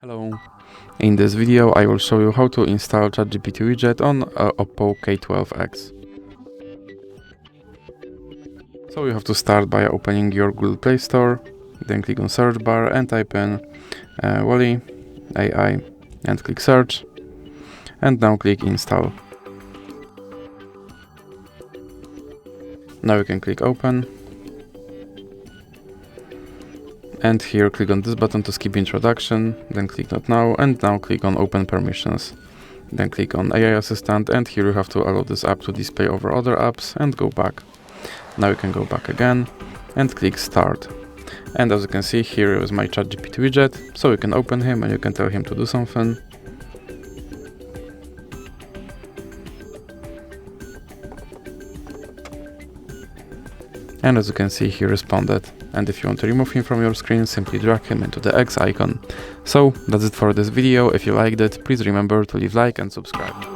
Hello, in this video I will show you how to install ChatGPT Widget on OPPO K12x. So you have to start by opening your Google Play Store, then click on search bar and type in Wally AI and click search, and now click install. Now you can click open, and here click on this button to skip introduction, then click not now, and now click on open permissions. Then click on AI assistant, and here you have to allow this app to display over other apps and go back. Now you can go back again and click start. And as you can see, here is my ChatGPT widget, so you can open him and you can tell him to do something. And as you can see, he responded. And if you want to remove him from your screen, simply drag him into the X icon. So that's it for this video. If you liked it, please remember to leave a like and subscribe.